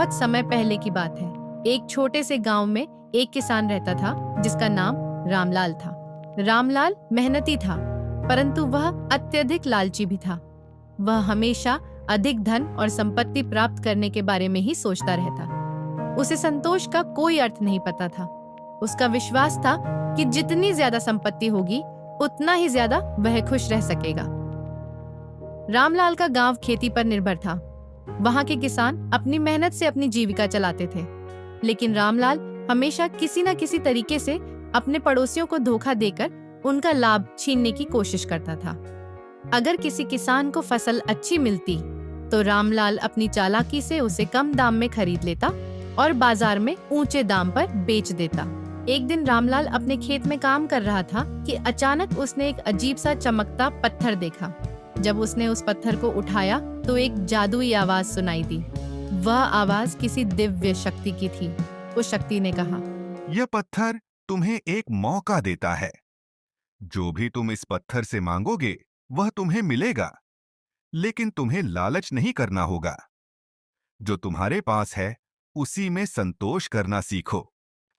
बहुत समय पहले की बात है। एक छोटे से गांव में एक किसान रहता था जिसका नाम रामलाल था। रामलाल मेहनती था, परंतु वह अत्यधिक लालची भी था। वह हमेशा अधिक धन और संपत्ति प्राप्त करने के बारे में ही सोचता रहता। उसे संतोष का कोई अर्थ नहीं पता था। उसका विश्वास था कि जितनी ज्यादा संपत्ति होगी, उतना ही ज्यादा वह खुश रह सकेगा। रामलाल का गांव खेती पर निर्भर था। वहां के किसान अपनी मेहनत से अपनी जीविका चलाते थे, लेकिन रामलाल हमेशा किसी न किसी तरीके से अपने पड़ोसियों को धोखा देकर उनका लाभ छीनने की कोशिश करता था। अगर किसी किसान को फसल अच्छी मिलती, तो रामलाल अपनी चालाकी से उसे कम दाम में खरीद लेता और बाजार में ऊंचे दाम पर बेच देता। एक दिन रामलाल अपने खेत में काम कर रहा था कि अचानक उसने एक अजीब सा चमकता पत्थर देखा। जब उसने उस पत्थर को उठाया तो एक जादुई आवाज सुनाई दी। वह आवाज किसी दिव्य शक्ति की थी। उस शक्ति ने कहा, यह पत्थर तुम्हें एक मौका देता है। जो भी तुम इस पत्थर से मांगोगे वह तुम्हें मिलेगा, लेकिन तुम्हें लालच नहीं करना होगा। जो तुम्हारे पास है उसी में संतोष करना सीखो।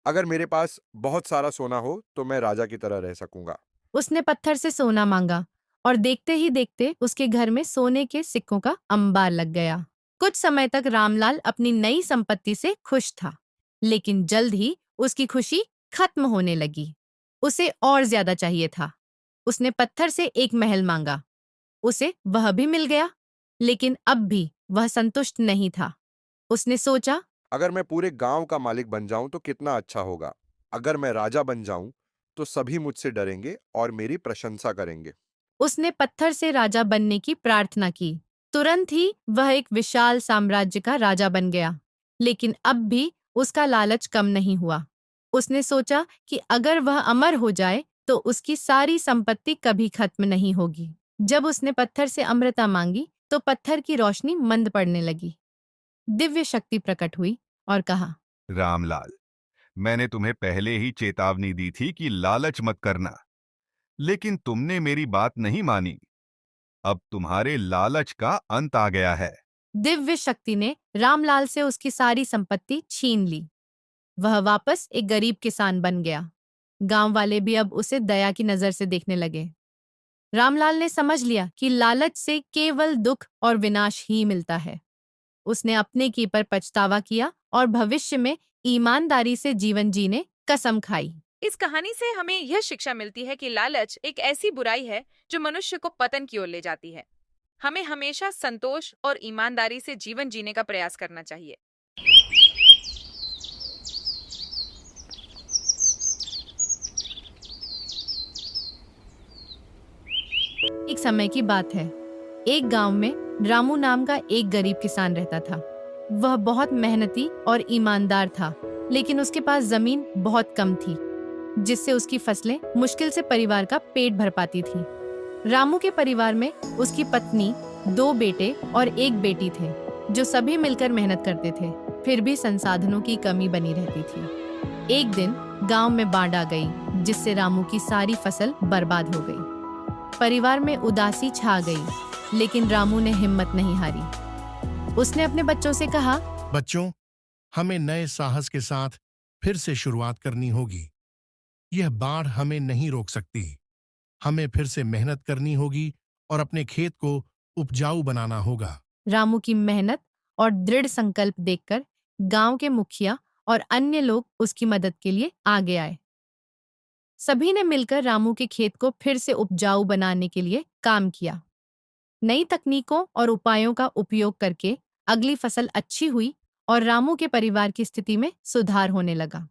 अगर मेरे पास बहुत सारा सोना हो तो मैं राजा की तरह रह सकूंगा। उसने पत्थर से सोना मांगा और देखते ही देखते उसके घर में सोने के सिक्कों का अंबार लग गया। कुछ समय तक रामलाल अपनी नई संपत्ति से खुश था, लेकिन जल्द ही उसकी खुशी खत्म होने लगी। उसे और ज्यादा चाहिए था। उसने पत्थर से एक महल मांगा। उसे वह भी मिल गया, लेकिन अब भी वह संतुष्ट नहीं था। उसने सोचा, अगर मैं पूरे गांव का मालिक बन जाऊं तो कितना अच्छा होगा। अगर मैं राजा बन जाऊं तो सभी मुझसे डरेंगे और मेरी प्रशंसा करेंगे। उसने पत्थर से राजा बनने की प्रार्थना की। तुरंत ही वह एक विशाल साम्राज्य का राजा बन गया, लेकिन अब भी उसका लालच कम नहीं हुआ। उसने सोचा कि अगर वह अमर हो जाए तो उसकी सारी संपत्ति कभी खत्म नहीं होगी। जब उसने पत्थर से अमरता मांगी तो पत्थर की रोशनी मंद पड़ने लगी। दिव्य शक्ति प्रकट हुई और कहा, रामलाल, मैंने तुम्हें पहले ही चेतावनी दी थी कि लालच मत करना, लेकिन तुमने मेरी बात नहीं मानी। अब तुम्हारे लालच का अंत आ गया है। दिव्य शक्ति ने रामलाल से उसकी सारी संपत्ति छीन ली। वह वापस एक गरीब किसान बन गया। गांव वाले भी अब उसे दया की नजर से देखने लगे। रामलाल ने समझ लिया कि लालच से केवल दुख और विनाश ही मिलता है। उसने अपने की पर पछतावा किया और भविष्य में ईमानदारी से जीवन जीने कसम खाई। इस कहानी से हमें यह शिक्षा मिलती है कि लालच एक ऐसी बुराई है जो मनुष्य को पतन की ओर ले जाती है। हमें हमेशा संतोष और ईमानदारी से जीवन जीने का प्रयास करना चाहिए। एक समय की बात है। एक गांव में रामू नाम का एक गरीब किसान रहता था। वह बहुत मेहनती और ईमानदार था, लेकिन उसके पास जमीन बहुत कम थी, जिससे उसकी फसलें मुश्किल से परिवार का पेट भर पाती थीं। रामू के परिवार में उसकी पत्नी, 2 बेटे और एक बेटी थे, जो सभी मिलकर मेहनत करते थे। फिर भी संसाधनों की कमी बनी रहती थी। एक दिन गांव में बाढ़ आ गई, जिससे रामू की सारी फसल बर्बाद हो गई। परिवार में उदासी छा गई, लेकिन रामू ने हिम्मत नहीं हारी। उसने अपने बच्चों से कहा, बच्चों, हमें नए साहस के साथ फिर से शुरुआत करनी होगी। यह बाढ़ हमें नहीं रोक सकती। हमें फिर से मेहनत करनी होगी और अपने खेत को उपजाऊ बनाना होगा। रामू की मेहनत और दृढ़ संकल्प देखकर गांव के मुखिया और अन्य लोग उसकी मदद के लिए आगे आए। सभी ने मिलकर रामू के खेत को फिर से उपजाऊ बनाने के लिए काम किया। नई तकनीकों और उपायों का उपयोग करके अगली फसल अच्छी हुई और रामू के परिवार की स्थिति में सुधार होने लगा।